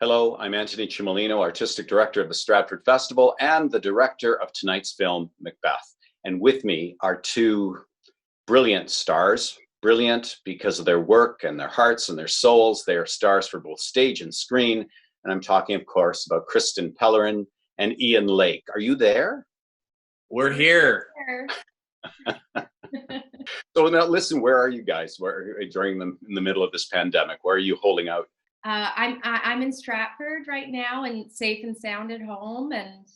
Hello, I'm Antoni Cimolino, Artistic Director of the Stratford Festival and the director of tonight's film, Macbeth. And with me are two brilliant stars, brilliant because of their work and their hearts and their souls. They are stars for both stage and screen. And I'm talking, of course, about Krystin Pellerin and Ian Lake. Are you there? We're here. So now listen, where are you guys? Where during in the middle of this pandemic? Where are you holding out? I'm in Stratford right now and safe and sound at home, and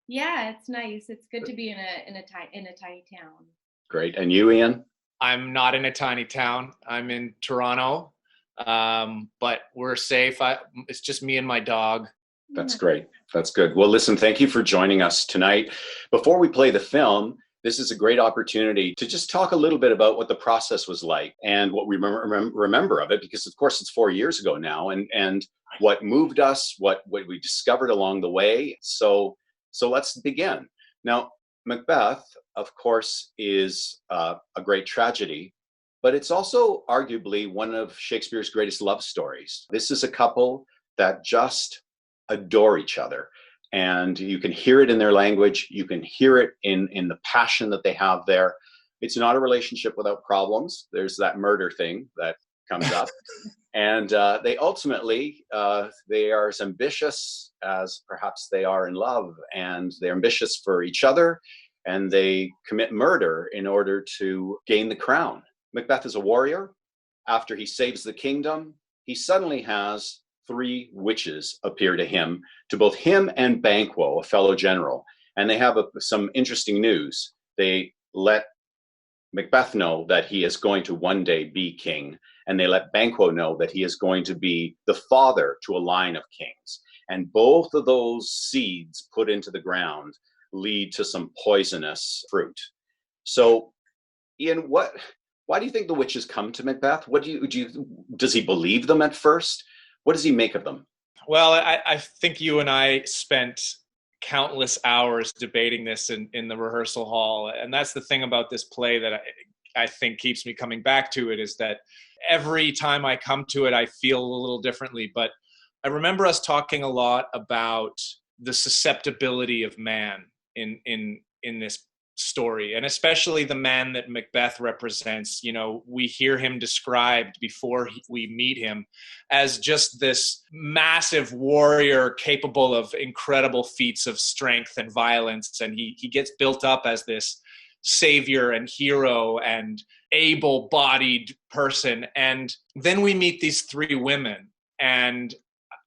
yeah, it's nice. It's good to be in a tiny town. Great. And you, Ian? I'm not in a tiny town. I'm in Toronto, but we're safe. It's just me and my dog. That's great. That's good. Well, listen, thank you for joining us tonight. Before we play the film, this is a great opportunity to just talk a little bit about what the process was like and what we remember of it, because of course it's 4 years ago now, and what moved us, what we discovered along the way. So let's begin. Now, Macbeth, of course, is a great tragedy, but it's also arguably one of Shakespeare's greatest love stories. This is a couple that just adore each other. And you can hear it in their language. You can hear it in the passion that they have there. It's not a relationship without problems. There's that murder thing that comes up. And they ultimately, they are as ambitious as perhaps they are in love. And they're ambitious for each other. And they commit murder in order to gain the crown. Macbeth is a warrior. After he saves the kingdom, he suddenly has 3 witches appear to him, to both him and Banquo, a fellow general. And they have some interesting news. They let Macbeth know that he is going to one day be king. And they let Banquo know that he is going to be the father to a line of kings. And both of those seeds put into the ground lead to some poisonous fruit. So, Ian, why do you think the witches come to Macbeth? Does he believe them at first? What does he make of them? Well, I think you and I spent countless hours debating this in the rehearsal hall. And that's the thing about this play that I think keeps me coming back to it, is that every time I come to it, I feel a little differently. But I remember us talking a lot about the susceptibility of man in this story, and especially the man that Macbeth represents. You know, we hear him described before we meet him as just this massive warrior capable of incredible feats of strength and violence, and he gets built up as this savior and hero and able-bodied person. And then we meet these 3 women, and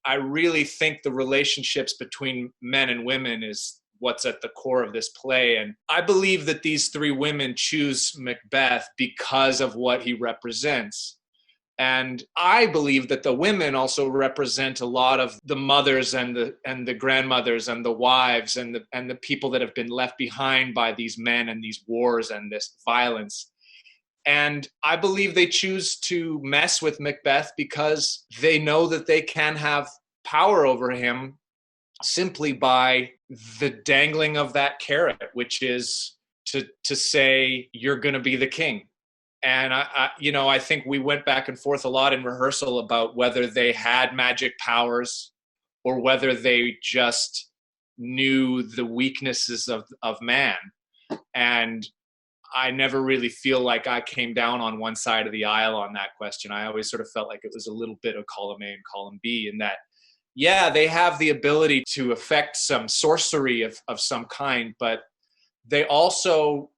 I really think the relationships between men and women is what's at the core of this play. And I believe that these 3 women choose Macbeth because of what he represents. And I believe that the women also represent a lot of the mothers and the grandmothers and the wives and the people that have been left behind by these men and these wars and this violence. And I believe they choose to mess with Macbeth because they know that they can have power over him simply by the dangling of that carrot, which is to say, you're going to be the king. And I think we went back and forth a lot in rehearsal about whether they had magic powers or whether they just knew the weaknesses of man. And I never really feel like I came down on one side of the aisle on that question. I always sort of felt like it was a little bit of column A and column B, in that yeah, they have the ability to affect some sorcery of some kind, but they also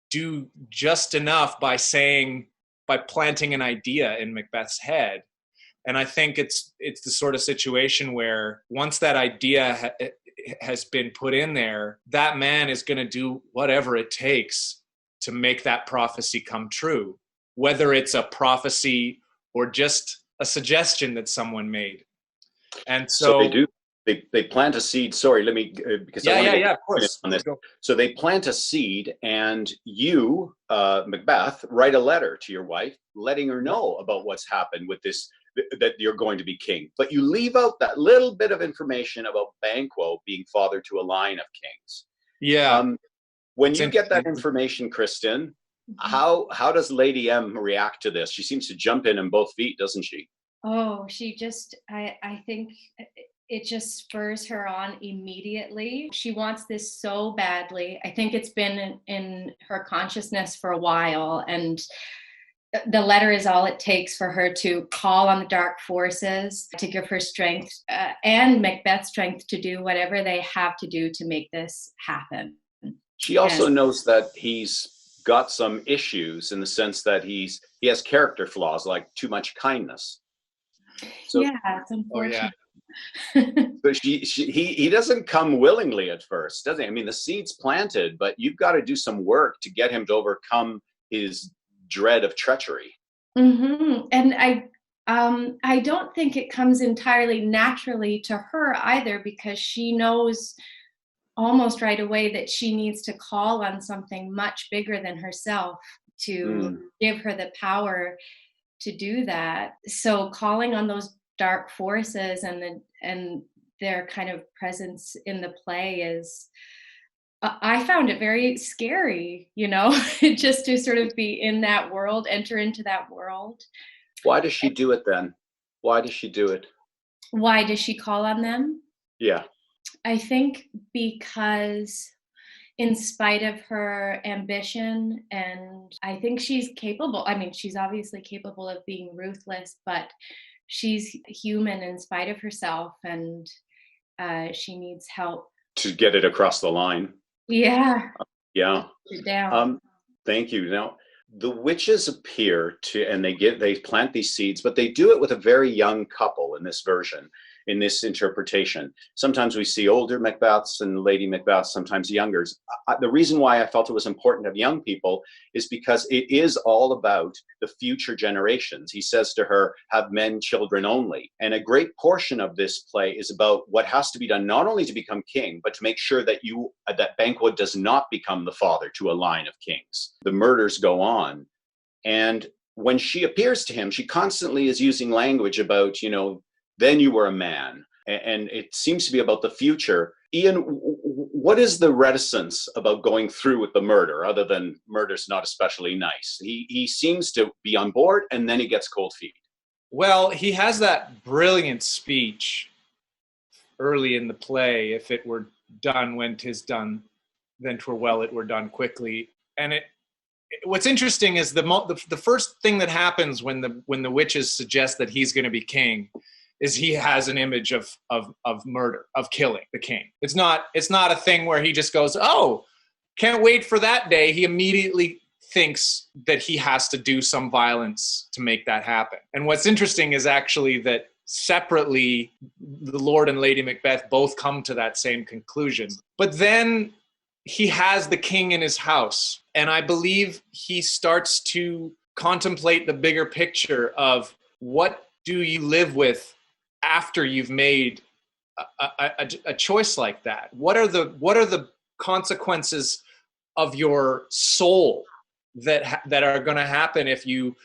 do just enough by planting an idea in Macbeth's head. And I think it's the sort of situation where once that idea has been put in there, that man is going to do whatever it takes to make that prophecy come true, whether it's a prophecy or just a suggestion that someone made. And so they do. They plant a seed. Sorry, let me because I want to of course. On this. So they plant a seed, and you, Macbeth, write a letter to your wife, letting her know about what's happened with this, that you're going to be king. But you leave out that little bit of information about Banquo being father to a line of kings. Yeah. When you get that information, Krystin, how does Lady M react to this? She seems to jump in both feet, doesn't she? Oh, I think it just spurs her on immediately. She wants this so badly. I think it's been in her consciousness for a while, and the letter is all it takes for her to call on the dark forces to give her strength and Macbeth strength to do whatever they have to do to make this happen. She also knows that he's got some issues in the sense that he has character flaws, like too much kindness. So, yeah, it's unfortunate. Oh, yeah. but he doesn't come willingly at first, does he? I mean, the seed's planted, but you've got to do some work to get him to overcome his dread of treachery. Mm-hmm. And I don't think it comes entirely naturally to her either, because she knows almost right away that she needs to call on something much bigger than herself to give her the power to do that. So calling on those dark forces and their kind of presence in the play is, I found it very scary, just to sort of be in that world, enter into that world. Why does she do it then? Why does she do it? Why does she call on them? Yeah. I think because in spite of her ambition, and I think she's capable, I mean, she's obviously capable of being ruthless, but she's human in spite of herself, and she needs help. To get it across the line. Yeah. Yeah. Down. Thank you. Now, the witches appear to, and they plant these seeds, but they do it with a very young couple in this version, in this interpretation. Sometimes we see older Macbeths and Lady Macbeths, sometimes younger. The reason why I felt it was important to have young people is because it is all about the future generations. He says to her, have men children only. And a great portion of this play is about what has to be done, not only to become king, but to make sure that that Banquo does not become the father to a line of kings. The murders go on. And when she appears to him, she constantly is using language about, then you were a man. And it seems to be about the future. Ian, what is the reticence about going through with the murder, other than murder's not especially nice? He seems to be on board, and then he gets cold feet. Well, he has that brilliant speech early in the play, if it were done when 'tis done, then 'twere well it were done quickly. And what's interesting is the first thing that happens when the witches suggest that he's going to be king is he has an image of murder, of killing the king. It's not a thing where he just goes, oh, can't wait for that day. He immediately thinks that he has to do some violence to make that happen. And what's interesting is actually that separately, the Lord and Lady Macbeth both come to that same conclusion. But then he has the king in his house, and I believe he starts to contemplate the bigger picture of what do you live with after you've made a choice like that. What are the consequences of your soul that are going to happen if you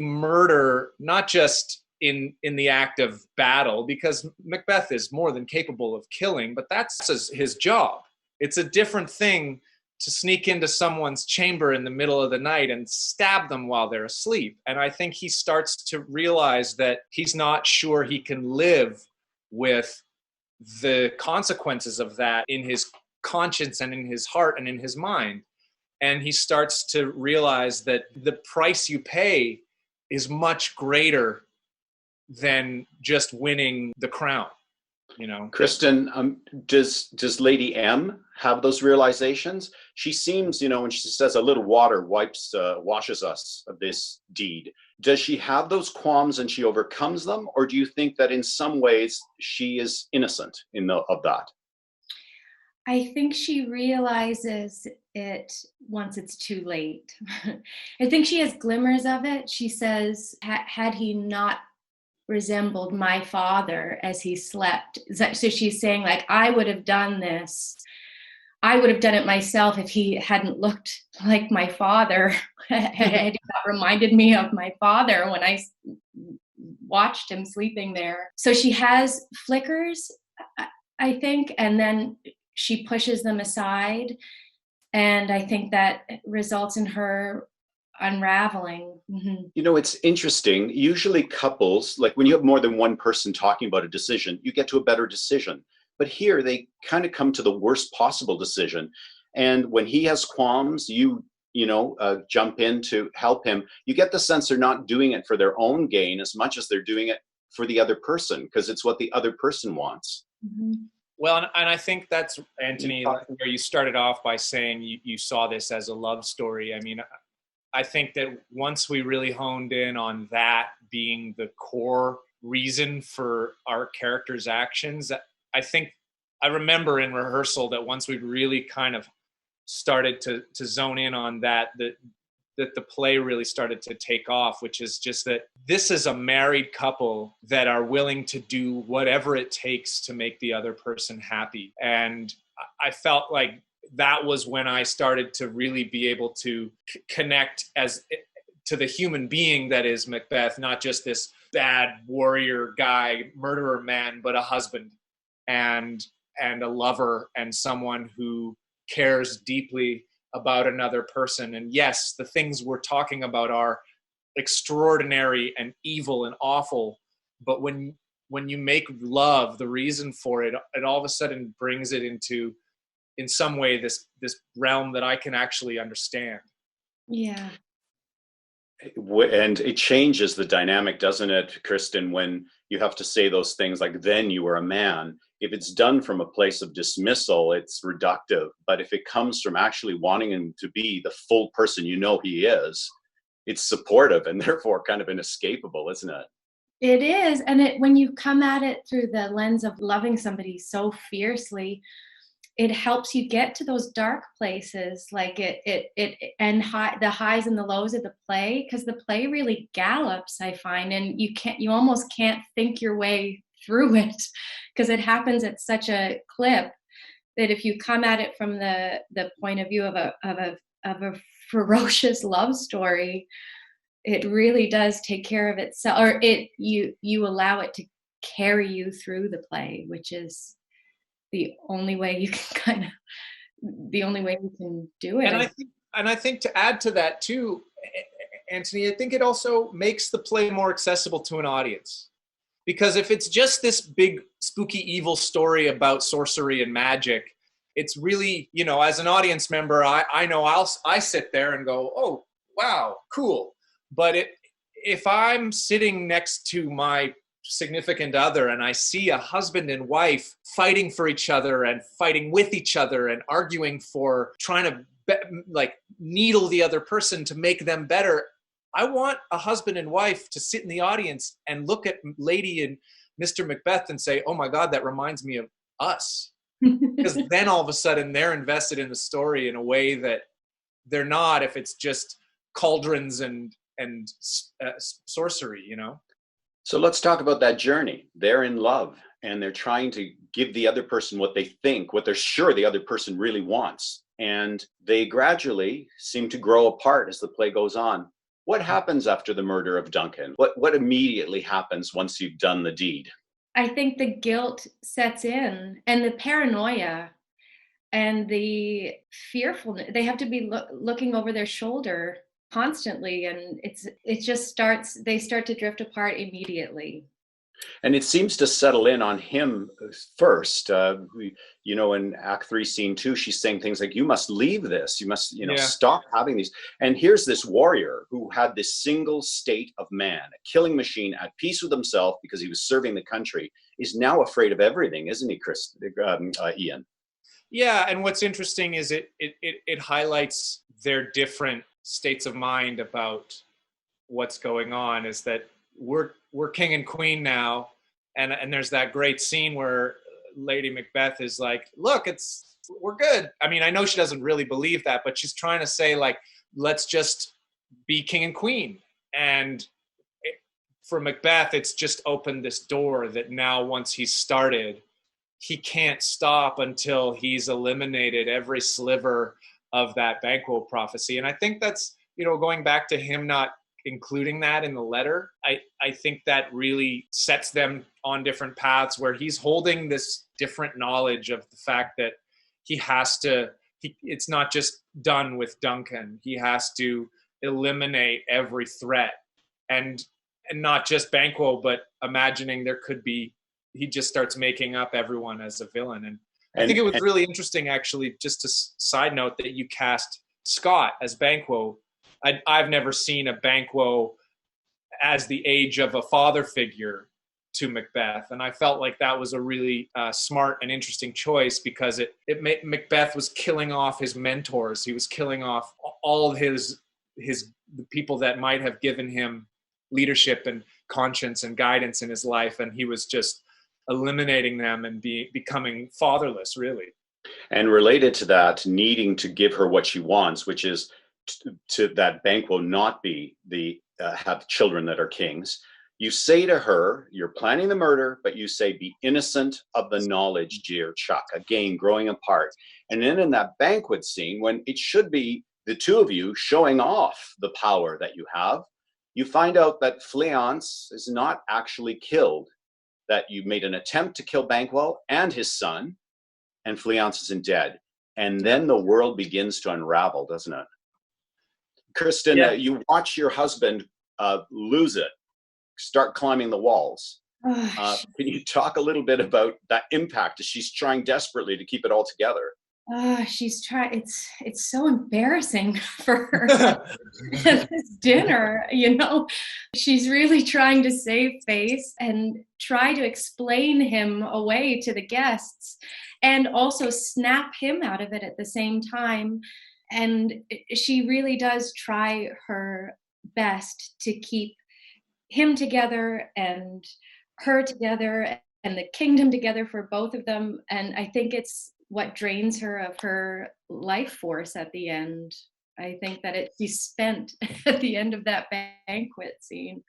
murder, not just in the act of battle, because Macbeth is more than capable of killing, but that's his job. It's a different thing to sneak into someone's chamber in the middle of the night and stab them while they're asleep. And I think he starts to realize that he's not sure he can live with the consequences of that in his conscience and in his heart and in his mind. And he starts to realize that the price you pay is much greater than just winning the crown. Kristen, does Lady M have those realizations? She seems, when she says a little water washes us of this deed, does she have those qualms and she overcomes them? Or do you think that in some ways she is innocent of that? I think she realizes it once it's too late. I think she has glimmers of it. She says, had he not resembled my father as he slept. So she's saying, like, I would have done this. I would have done it myself if he hadn't looked like my father, had he not reminded me of my father when I watched him sleeping there. So she has flickers, I think, and then she pushes them aside. And I think that results in her unraveling. You know, it's interesting. Usually couples, like when you have more than one person talking about a decision, you get to a better decision. But here they kind of come to the worst possible decision. And when he has qualms, jump in to help him. You get the sense they're not doing it for their own gain as much as they're doing it for the other person, because it's what the other person wants. Well, and I think that's, Antoni, where you started off by saying you saw this as a love story. I mean, I think that once we really honed in on that being the core reason for our characters' actions, I remember in rehearsal that once we really kind of started to zone in on that the play really started to take off, which is just that this is a married couple that are willing to do whatever it takes to make the other person happy. And I felt like that was when I started to really be able to connect to the human being that is Macbeth, not just this bad warrior guy, murderer man, but a husband and a lover and someone who cares deeply about another person. And yes, the things we're talking about are extraordinary and evil and awful, but when you make love the reason for it, it all of a sudden brings it into, in some way, this realm that I can actually understand. Yeah. And it changes the dynamic, doesn't it, Krystin, when you have to say those things like, then you were a man. If it's done from a place of dismissal, it's reductive. But if it comes from actually wanting him to be the full person he is, it's supportive and therefore kind of inescapable, isn't it? It is. And when you come at it through the lens of loving somebody so fiercely, it helps you get to those dark places, like the highs and the lows of the play, because the play really gallops, I find, and you almost can't think your way through it because it happens at such a clip that if you come at it from the point of view of a ferocious love story, it really does take care of itself, or you allow it to carry you through the play, which is the only way you can do it. And I think to add to that too, Antoni, I think it also makes the play more accessible to an audience. Because if it's just this big spooky evil story about sorcery and magic, it's really, as an audience member, I know I sit there and go, oh, wow, cool. But if I'm sitting next to my significant other and I see a husband and wife fighting for each other and fighting with each other and arguing for trying to needle the other person to make them better, I want a husband and wife to sit in the audience and look at Lady and Mr. Macbeth and say, oh my God, that reminds me of us. Because then all of a sudden they're invested in the story in a way that they're not if it's just cauldrons and sorcery, So let's talk about that journey. They're in love and they're trying to give the other person what they think, what they're sure the other person really wants. And they gradually seem to grow apart as the play goes on. What happens after the murder of Duncan? What immediately happens once you've done the deed? I think the guilt sets in and the paranoia and the fearfulness. They have to be looking over their shoulder constantly, and they start to drift apart immediately. And it seems to settle in on him first. In Act 3, Scene 2, she's saying things like, you must leave this. You must, stop having these. And here's this warrior who had this single state of man, a killing machine at peace with himself because he was serving the country, is now afraid of everything, isn't he, Ian? Yeah, and what's interesting is it highlights their different states of mind about what's going on, is that we're king and queen now, and there's that great scene where Lady Macbeth is like, look, we're good. I mean, I know she doesn't really believe that, but she's trying to say, like, let's just be king and queen. And for Macbeth, it's just opened this door that now once he's started, he can't stop until he's eliminated every sliver of that Banquo prophecy. And I think that's, going back to him not including that in the letter, I think that really sets them on different paths where he's holding this different knowledge of the fact that it's not just done with Duncan. He has to eliminate every threat, and not just Banquo, but imagining there could be, he just starts making up everyone as a villain. And I think it was really interesting, actually, just to side note, that you cast Scott as Banquo. I've never seen a Banquo as the age of a father figure to Macbeth, and I felt like that was a really smart and interesting choice, because it made Macbeth was killing off his mentors. He was killing off all of the people that might have given him leadership and conscience and guidance in his life, and he was just eliminating them and becoming fatherless, really. And related to that, needing to give her what she wants, which is to that Banquo not be have children that are kings. You say to her, you're planning the murder, but you say, be innocent of the knowledge, dear Chuck. Again, growing apart. And then in that banquet scene, when it should be the two of you showing off the power that you have, you find out that Fleance is not actually killed, that you made an attempt to kill Banquo and his son, and Fleance isn't dead. And then the world begins to unravel, doesn't it? Krystin, you watch your husband lose it, start climbing the walls. Can you talk a little bit about that impact as she's trying desperately to keep it all together? She's trying. It's so embarrassing for her at this dinner. She's really trying to save face and try to explain him away to the guests, and also snap him out of it at the same time. And she really does try her best to keep him together and her together and the kingdom together for both of them. And I think it's what drains her of her life force at the end. I think that she's spent at the end of that banquet scene.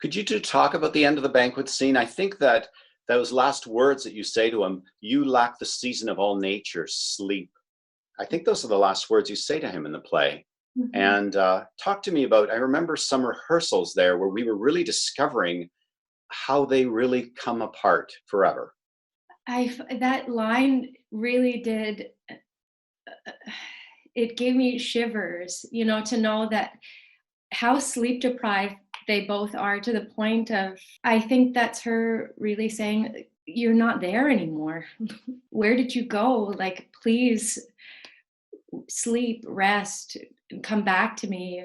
Could you two talk about the end of the banquet scene? I think that those last words that you say to him, you lack the season of all nature, sleep. I think those are the last words you say to him in the play. Mm-hmm. And talk to me about, I remember some rehearsals there where we were really discovering how they really come apart forever. That line really did, it gave me shivers, to know that how sleep deprived they both are, to the point of, I think that's her really saying, you're not there anymore. Where did you go? Like, please sleep, rest, and come back to me.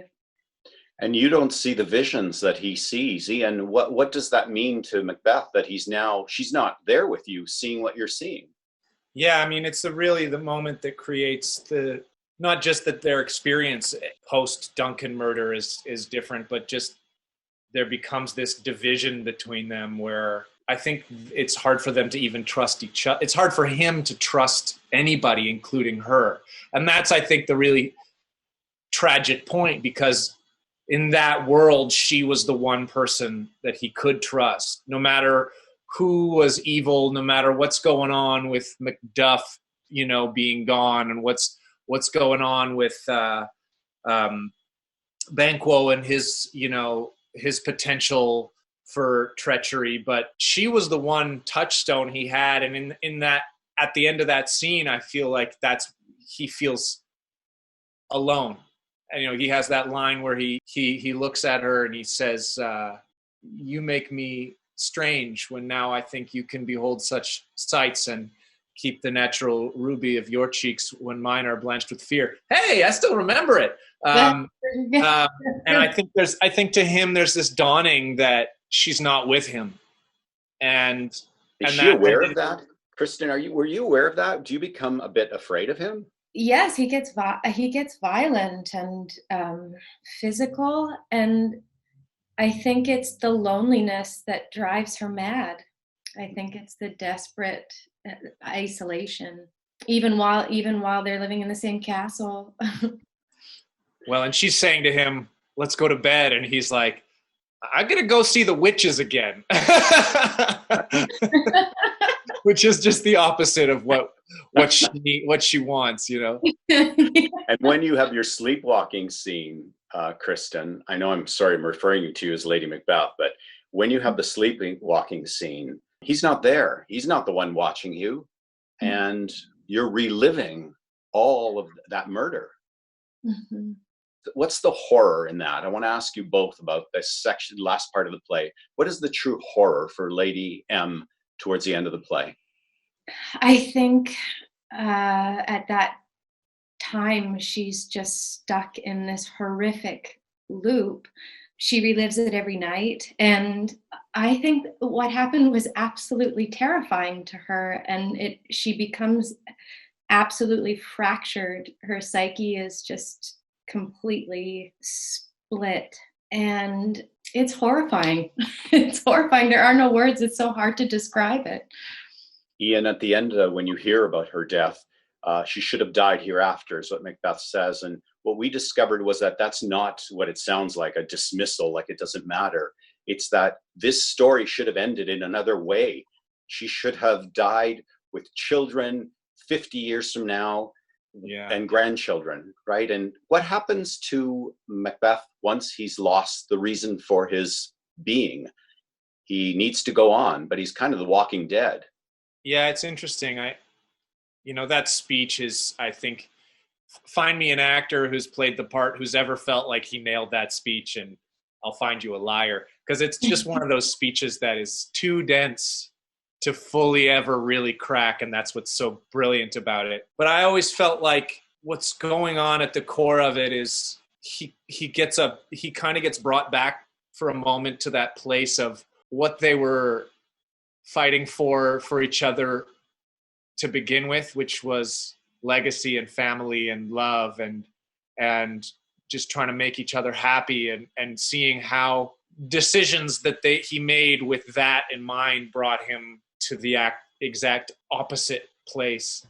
And you don't see the visions that he sees. And what does that mean to Macbeth, that she's not there with you, seeing what you're seeing? Yeah, I mean, it's really the moment that creates not just that their experience post Duncan murder is different, but just there becomes this division between them where I think it's hard for them to even trust each other. It's hard for him to trust anybody, including her. And that's, I think, the really tragic point, because in that world, she was the one person that he could trust, no matter who was evil, no matter what's going on with Macduff, being gone, and what's going on with Banquo and his potential for treachery. But she was the one touchstone he had, and in that, at the end of that scene, I feel like he feels alone. And, he has that line where he looks at her and he says, you make me strange when now I think you can behold such sights and keep the natural ruby of your cheeks when mine are blanched with fear. Hey, I still remember it. And I think to him, there's this dawning that she's not with him. And is she aware of that? Krystin, were you aware of that? Do you become a bit afraid of him? Yes, he gets violent and physical, and I think it's the loneliness that drives her mad. I think it's the desperate isolation, even while they're living in the same castle. Well, and she's saying to him, "Let's go to bed," and he's like, "I'm gonna go see the witches again," which is just the opposite of what she wants, And when you have your sleepwalking scene, Krystin, I know I'm referring to you as Lady Macbeth, but when you have the sleepwalking scene, he's not there. He's not the one watching you, and you're reliving all of that murder. Mm-hmm. what's the horror in that? I want to ask you both about this section, last part of the play. What is the true horror for Lady M towards the end of the play? I think at that time she's just stuck in this horrific loop. She relives it every night, and I think what happened was absolutely terrifying to her, and she becomes absolutely fractured. Her psyche is just completely split, and it's horrifying. It's horrifying. There are no words. It's so hard to describe it. Ian, at the end, when you hear about her death, she should have died hereafter, is what Macbeth says. And what we discovered was that that's not what it sounds like, a dismissal, like it doesn't matter. It's that this story should have ended in another way. She should have died with children 50 years from now, and grandchildren, right? And what happens to Macbeth once he's lost the reason for his being? He needs to go on, but he's kind of the walking dead. Yeah, it's interesting. That speech is, I think, find me an actor who's played the part who's ever felt like he nailed that speech, and I'll find you a liar. Because it's just one of those speeches that is too dense to fully ever really crack, and that's what's so brilliant about it. But I always felt like what's going on at the core of it is he kind of gets brought back for a moment to that place of what they were fighting for each other to begin with, which was legacy and family and love and just trying to make each other happy, and seeing how decisions that he made with that in mind brought him to the exact opposite place.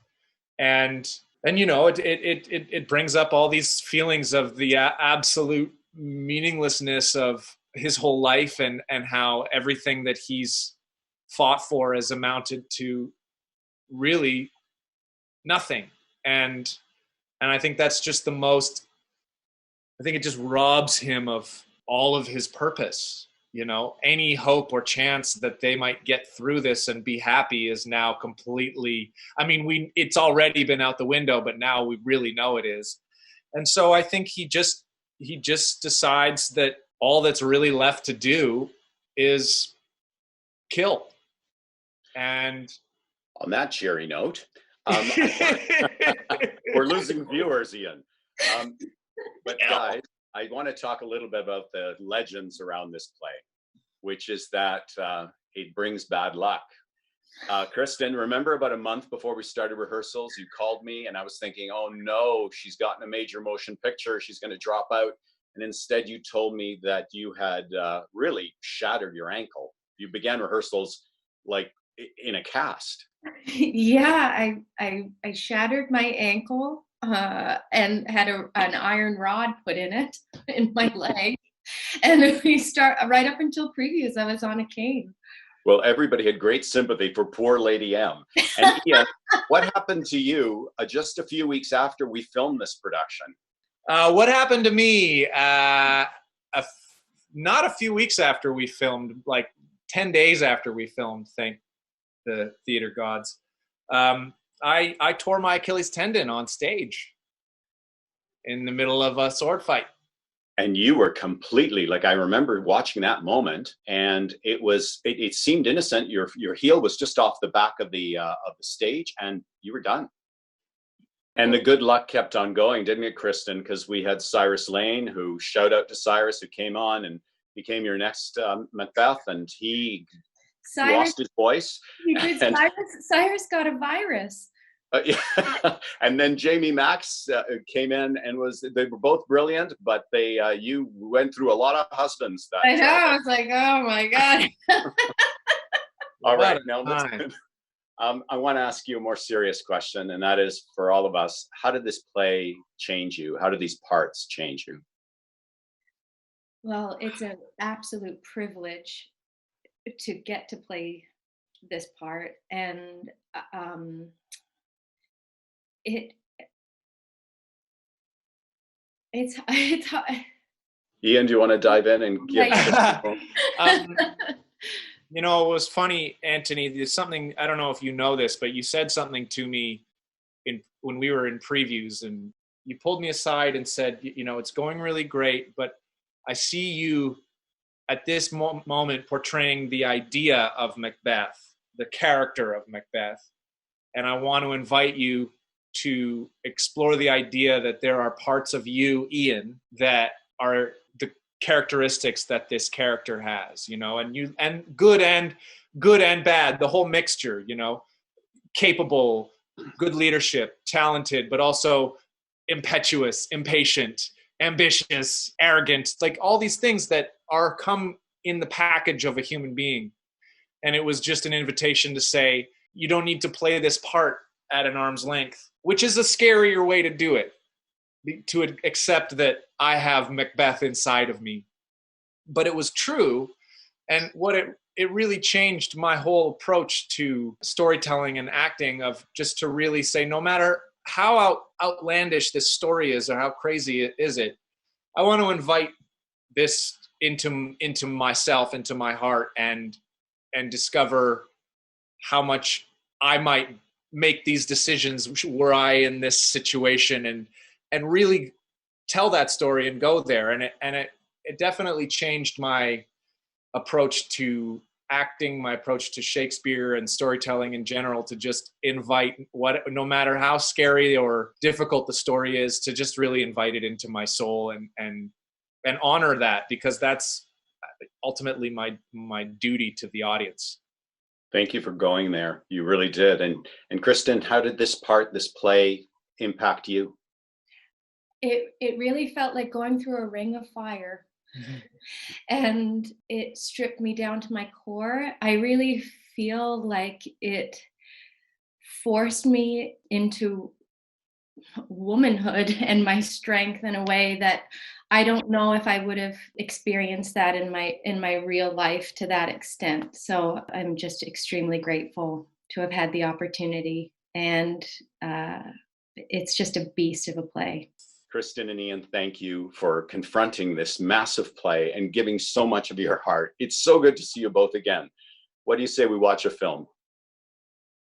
And it brings up all these feelings of the absolute meaninglessness of his whole life, and how everything that he's fought for has amounted to really nothing. And I think that's just I think it just robs him of all of his purpose. Any hope or chance that they might get through this and be happy is now completely, it's already been out the window, but now we really know it is. And so I think he just decides that all that's really left to do is kill. And on that cheery note, we're losing viewers, Ian. But guys, I want to talk a little bit about the legends around this play, which is that it brings bad luck. Krystin, remember about a month before we started rehearsals, you called me and I was thinking, oh no, she's gotten a major motion picture, she's going to drop out. And instead you told me that you had really shattered your ankle. You began rehearsals like in a cast. Yeah, I shattered my ankle and had an iron rod put in my leg. And we start right up until previews, I was on a cane. Well, everybody had great sympathy for poor Lady M. And Ian, what happened to you just a few weeks after we filmed this production? What happened to me? Not a few weeks after we filmed, like 10 days after we filmed, thank the theater gods. I tore my Achilles tendon on stage in the middle of a sword fight. And you were completely, like, I remember watching that moment, and it seemed innocent. Your heel was just off the back of the stage, and you were done. And the good luck kept on going, didn't it, Krystin? Because we had Cyrus Lane, who, shout out to Cyrus, who came on and became your next Macbeth, and he lost his voice. He did. Cyrus got a virus. Yeah. And then Jamie Max came in and they were both brilliant, but you went through a lot of husbands. I know. I was like, oh my God. All right. Now listen, I want to ask you a more serious question, and that is for all of us. How did this play change you? How did these parts change you? Well, it's an absolute privilege to get to play this part, and it's Ian, do you want to dive in and give it was funny, Antoni, there's something, I don't know if you know this, but you said something to me when we were in previews, and you pulled me aside and said, you know, it's going really great, but I see you at this moment portraying the idea of Macbeth, the character of Macbeth. And I want to invite you to explore the idea that there are parts of you, Ian, that are the characteristics that this character has, you know, and good and bad, the whole mixture, you know, capable, good leadership, talented, but also impetuous, impatient, ambitious, arrogant, like all these things that are come in the package of a human being. And it was just an invitation to say, you don't need to play this part at an arm's length, which is a scarier way to do it, to accept that I have Macbeth inside of me. But it was true. And what it really changed my whole approach to storytelling and acting, of just to really say, no matter how outlandish this story is or how crazy it is, I want to invite this into myself, into my heart, and discover how much I might make these decisions were I in this situation, and really tell that story and go there. And it definitely changed my approach to acting, my approach to Shakespeare and storytelling in general, to just invite no matter how scary or difficult the story is, to just really invite it into my soul and honor that, because that's ultimately my duty to the audience. Thank you for going there. You really did. And Krystin, how did this play impact you? It really felt like going through a ring of fire. Mm-hmm. And it stripped me down to my core. I really feel like it forced me into womanhood and my strength in a way that I don't know if I would have experienced that in my real life to that extent. So I'm just extremely grateful to have had the opportunity, and it's just a beast of a play. Krystin and Ian, thank you for confronting this massive play and giving so much of your heart. It's so good to see you both again. What do you say we watch a film?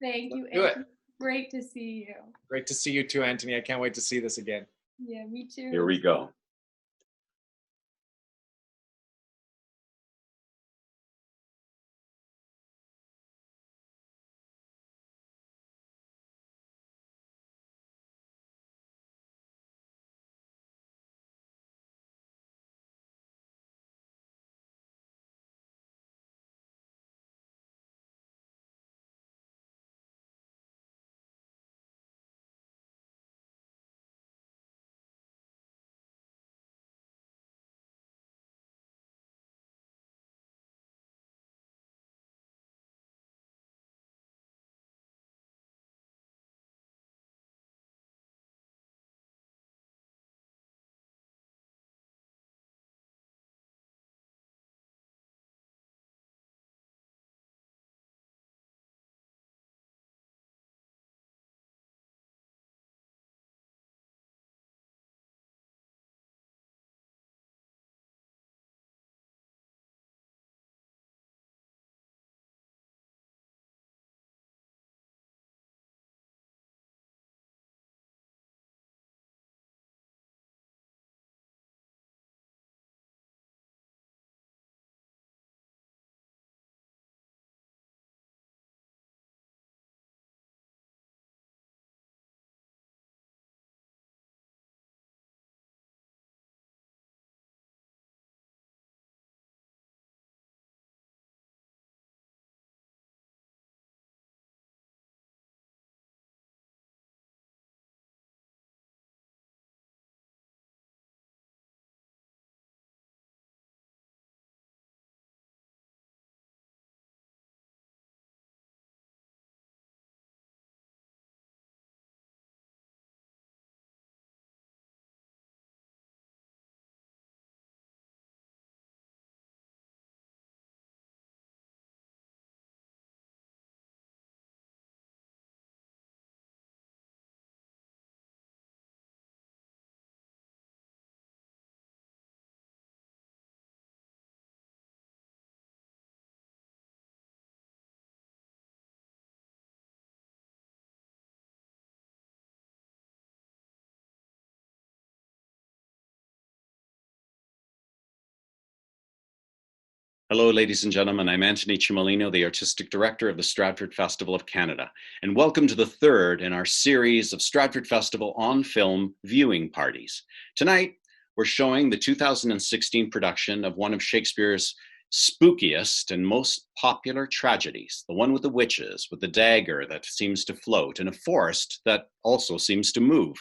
Thank you. Do it. Great to see you. Great to see you too, Antoni. I can't wait to see this again. Yeah, me too. Here we go. Hello, ladies and gentlemen. I'm Antoni Cimolino, the Artistic Director of the Stratford Festival of Canada, and welcome to the third in our series of Stratford Festival on Film viewing parties. Tonight, we're showing the 2016 production of one of Shakespeare's spookiest and most popular tragedies, the one with the witches, with the dagger that seems to float, and a forest that also seems to move.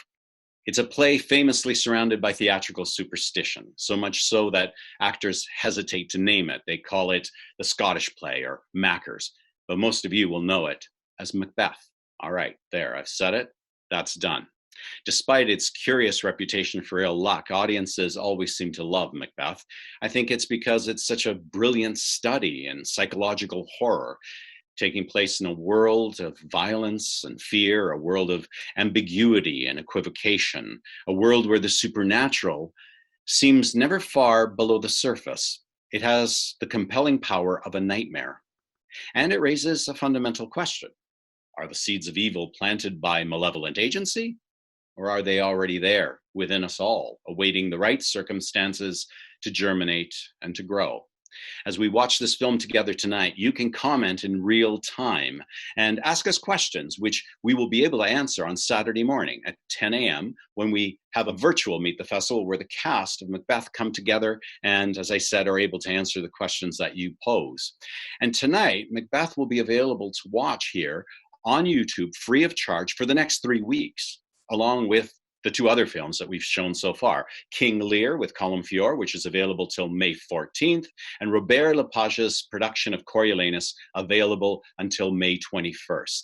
It's a play famously surrounded by theatrical superstition, so much so that actors hesitate to name it. They call it the Scottish play or Mackers, but most of you will know it as Macbeth. All right, there, I've said it. That's done. Despite its curious reputation for ill luck, audiences always seem to love Macbeth. I think it's because it's such a brilliant study in psychological horror, taking place in a world of violence and fear, a world of ambiguity and equivocation, a world where the supernatural seems never far below the surface. It has the compelling power of a nightmare. And it raises a fundamental question. Are the seeds of evil planted by malevolent agency? Or are they already there within us all, awaiting the right circumstances to germinate and to grow? As we watch this film together tonight, you can comment in real time and ask us questions, which we will be able to answer on Saturday morning at 10 a.m. when we have a virtual Meet the Festival where the cast of Macbeth come together and, as I said, are able to answer the questions that you pose. And tonight, Macbeth will be available to watch here on YouTube free of charge for the next 3 weeks, along with the two other films that we've shown so far, King Lear with Colm Feore, which is available till May 14th, and Robert Lepage's production of Coriolanus, available until May 21st.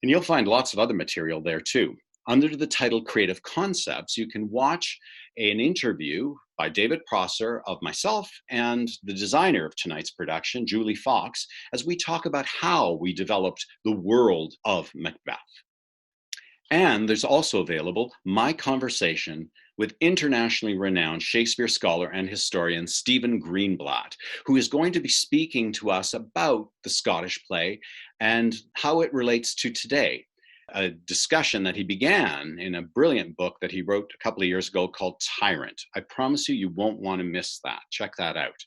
And you'll find lots of other material there too. Under the title Creative Concepts, you can watch an interview by David Prosser of myself and the designer of tonight's production, Julie Fox, as we talk about how we developed the world of Macbeth. And there's also available my conversation with internationally renowned Shakespeare scholar and historian Stephen Greenblatt, who is going to be speaking to us about the Scottish play and how it relates to today. A discussion that he began in a brilliant book that he wrote a couple of years ago called Tyrant. I promise you, you won't want to miss that. Check that out.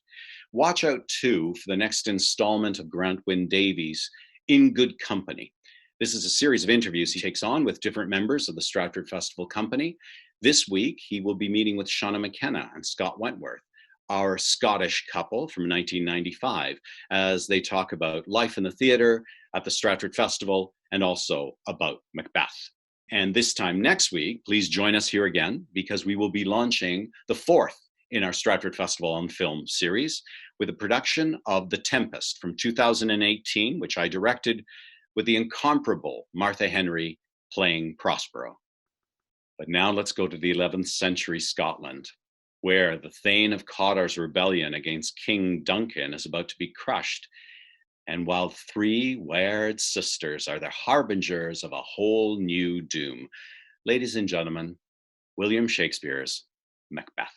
Watch out, too, for the next installment of Grant Wynne Davies' In Good Company. This is a series of interviews he takes on with different members of the Stratford Festival Company. This week, he will be meeting with Shauna McKenna and Scott Wentworth, our Scottish couple from 1995, as they talk about life in the theatre at the Stratford Festival and also about Macbeth. And this time next week, please join us here again, because we will be launching the fourth in our Stratford Festival on Film series with a production of The Tempest from 2018, which I directed, with the incomparable Martha Henry playing Prospero. But now let's go to the 11th century Scotland, where the Thane of Cawdor's rebellion against King Duncan is about to be crushed, and while three weird sisters are the harbingers of a whole new doom. Ladies and gentlemen, William Shakespeare's Macbeth.